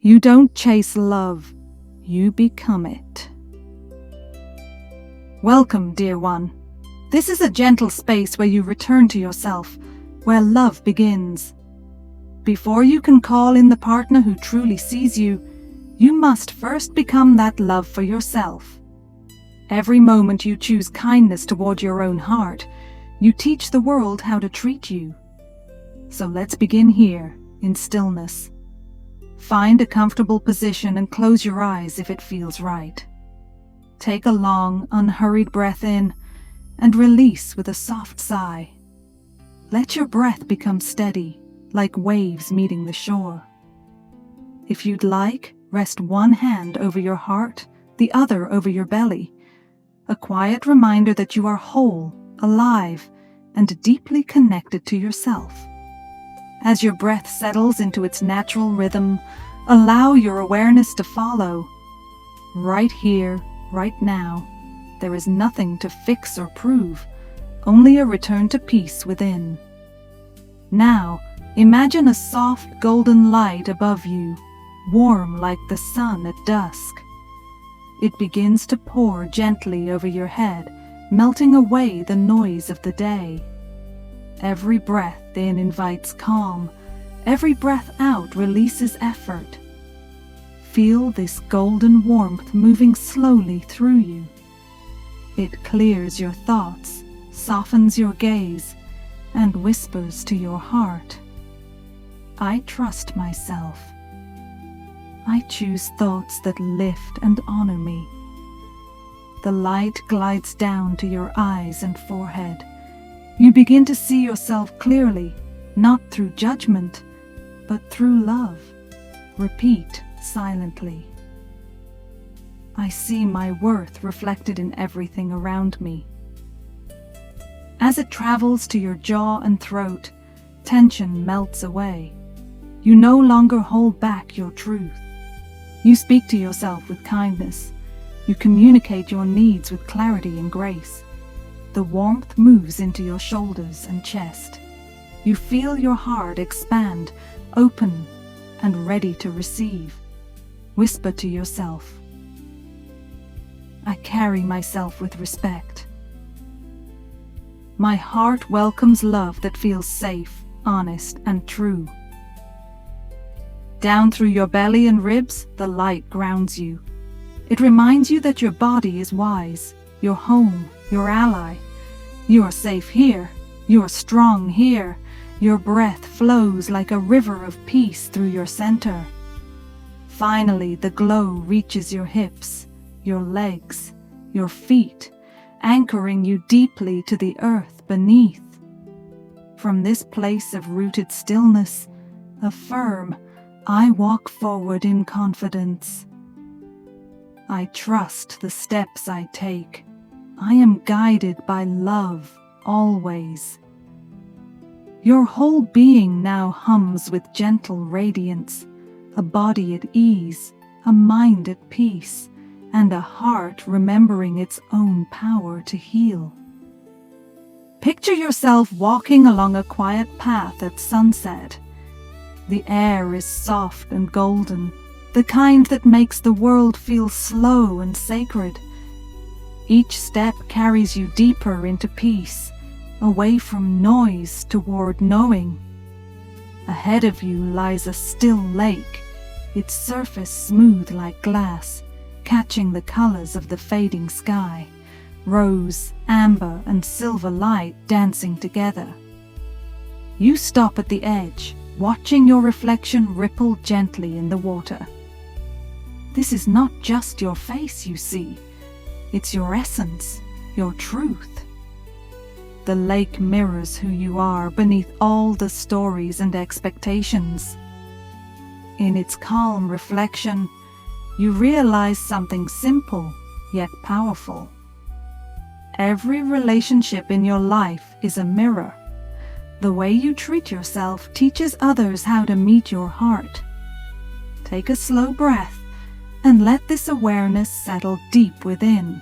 You don't chase love, you become it. Welcome, dear one. This is a gentle space where you return to yourself, where love begins. Before you can call in the partner who truly sees you, you must first become that love for yourself. Every moment you choose kindness toward your own heart, you teach the world how to treat you. So let's begin here, in stillness. Find a comfortable position and close your eyes if it feels right. Take a long, unhurried breath in and release with a soft sigh. Let your breath become steady, like waves meeting the shore. If you'd like, rest one hand over your heart, the other over your belly. A quiet reminder that you are whole, alive, and deeply connected to yourself. As your breath settles into its natural rhythm, allow your awareness to follow. Right here, right now, there is nothing to fix or prove, only a return to peace within. Now, imagine a soft golden light above you, warm like the sun at dusk. It begins to pour gently over your head, melting away the noise of the day. Every breath in invites calm. Every breath out releases effort. Feel this golden warmth moving slowly through you. It clears your thoughts, softens your gaze, and whispers to your heart. I trust myself. I choose thoughts that lift and honor me. The light glides down to your eyes and forehead. You begin to see yourself clearly, not through judgment, but through love. Repeat silently. I see my worth reflected in everything around me. As it travels to your jaw and throat, tension melts away. You no longer hold back your truth. You speak to yourself with kindness. You communicate your needs with clarity and grace. The warmth moves into your shoulders and chest. You feel your heart expand, open, and ready to receive. Whisper to yourself, I carry myself with respect. My heart welcomes love that feels safe, honest, and true. Down through your belly and ribs, the light grounds you. It reminds you that your body is wise, your home, your ally. You are safe here. You are strong here. Your breath flows like a river of peace through your center. Finally, the glow reaches your hips, your legs, your feet, anchoring you deeply to the earth beneath. From this place of rooted stillness, affirm, I walk forward in confidence. I trust the steps I take. I am guided by love, always. Your whole being now hums with gentle radiance, a body at ease, a mind at peace, and a heart remembering its own power to heal. Picture yourself walking along a quiet path at sunset. The air is soft and golden, the kind that makes the world feel slow and sacred. Each step carries you deeper into peace, away from noise toward knowing. Ahead of you lies a still lake, its surface smooth like glass, catching the colors of the fading sky, rose, amber, and silver light dancing together. You stop at the edge, watching your reflection ripple gently in the water. This is not just your face you see. It's your essence, your truth. The lake mirrors who you are beneath all the stories and expectations. In its calm reflection, you realize something simple yet powerful. Every relationship in your life is a mirror. The way you treat yourself teaches others how to meet your heart. Take a slow breath and let this awareness settle deep within.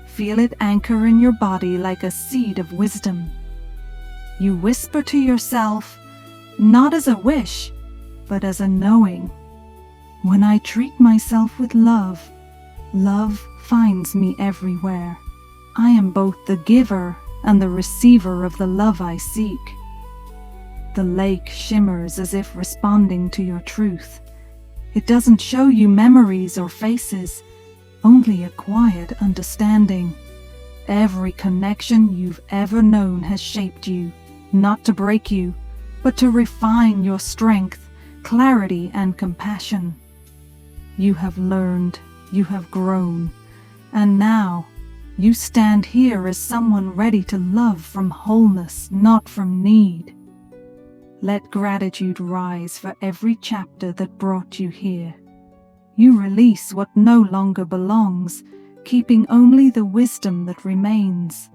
Feel it anchor in your body like a seed of wisdom. You whisper to yourself, not as a wish, but as a knowing. When I treat myself with love, love finds me everywhere. I am both the giver and the receiver of the love I seek. The lake shimmers as if responding to your truth. It doesn't show you memories or faces, only a quiet understanding. Every connection you've ever known has shaped you, not to break you, but to refine your strength, clarity, and compassion. You have learned, you have grown, and now you stand here as someone ready to love from wholeness, not from need. Let gratitude rise for every chapter that brought you here. You release what no longer belongs, keeping only the wisdom that remains.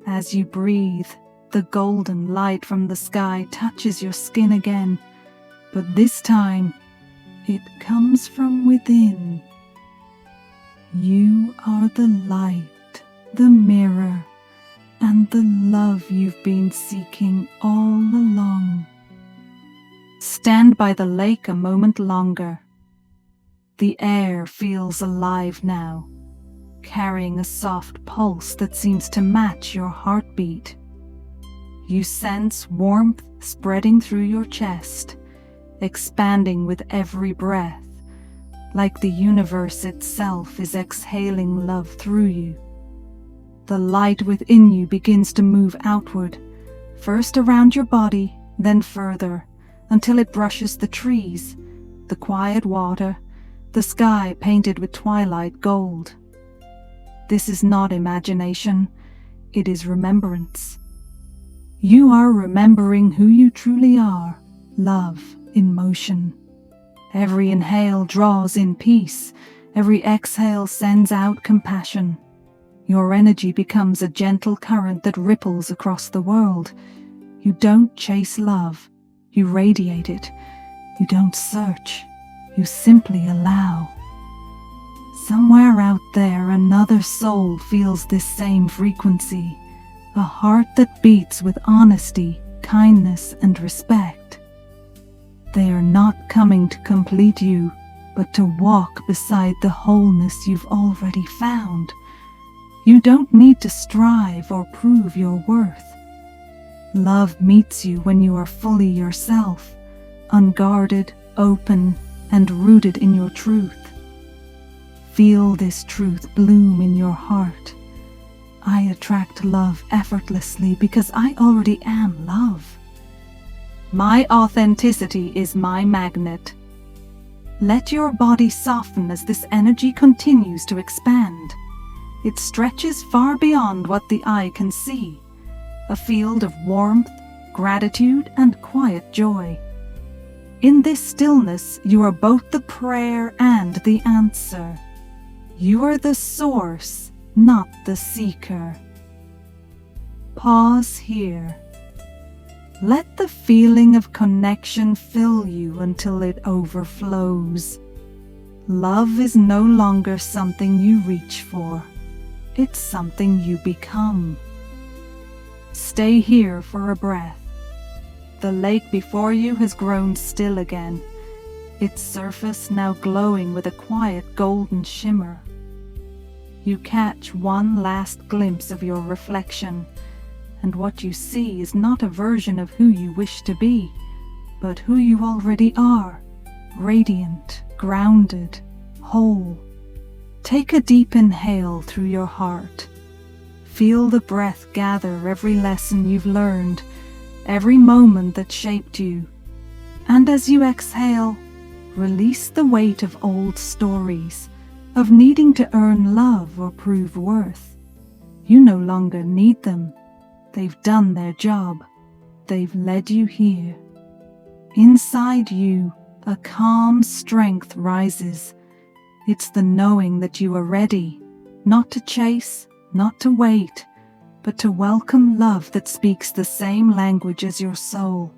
As you breathe, the golden light from the sky touches your skin again, but this time it comes from within. You are the light, the mirror, and the love you've been seeking all along. Stand by the lake a moment longer. The air feels alive now, carrying a soft pulse that seems to match your heartbeat. You sense warmth spreading through your chest, expanding with every breath, like the universe itself is exhaling love through you. The light within you begins to move outward, first around your body, then further, until it brushes the trees, the quiet water, the sky painted with twilight gold. This is not imagination, it is remembrance. You are remembering who you truly are, love in motion. Every inhale draws in peace, every exhale sends out compassion. Your energy becomes a gentle current that ripples across the world. You don't chase love, you radiate it. You don't search, you simply allow. Somewhere out there, another soul feels this same frequency, a heart that beats with honesty, kindness, and respect. They are not coming to complete you, but to walk beside the wholeness you've already found. You don't need to strive or prove your worth. Love meets you when you are fully yourself, unguarded, open, and rooted in your truth. Feel this truth bloom in your heart. I attract love effortlessly because I already am love. My authenticity is my magnet. Let your body soften as this energy continues to expand. It stretches far beyond what the eye can see, a field of warmth, gratitude, and quiet joy. In this stillness, you are both the prayer and the answer. You are the source, not the seeker. Pause here. Let the feeling of connection fill you until it overflows. Love is no longer something you reach for. It's something you become. Stay here for a breath. The lake before you has grown still again, its surface now glowing with a quiet golden shimmer. You catch one last glimpse of your reflection, and what you see is not a version of who you wish to be, but who you already are, radiant, grounded, whole. Take a deep inhale through your heart. Feel the breath gather every lesson you've learned, every moment that shaped you. And as you exhale, release the weight of old stories, of needing to earn love or prove worth. You no longer need them. They've done their job. They've led you here. Inside you, a calm strength rises. It's the knowing that you are ready, not to chase, not to wait, but to welcome love that speaks the same language as your soul.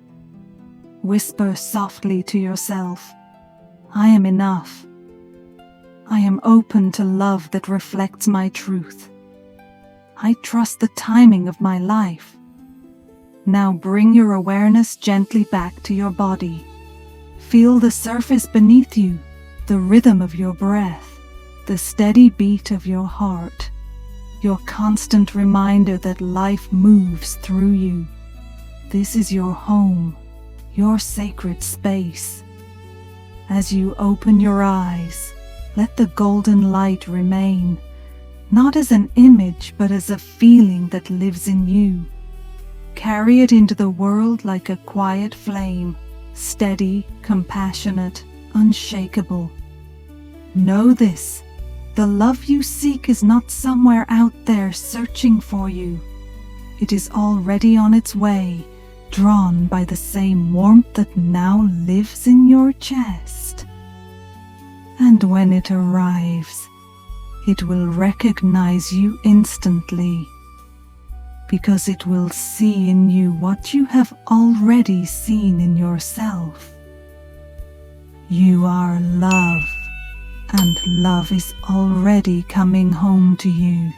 Whisper softly to yourself, I am enough. I am open to love that reflects my truth. I trust the timing of my life. Now bring your awareness gently back to your body. Feel the surface beneath you, the rhythm of your breath, the steady beat of your heart, your constant reminder that life moves through you. This is your home, your sacred space. As you open your eyes, let the golden light remain, not as an image but as a feeling that lives in you. Carry it into the world like a quiet flame, steady, compassionate, unshakable. Know this: the love you seek is not somewhere out there searching for you. It is already on its way, drawn by the same warmth that now lives in your chest. And when it arrives, it will recognize you instantly, because it will see in you what you have already seen in yourself. You are love, and love is already coming home to you.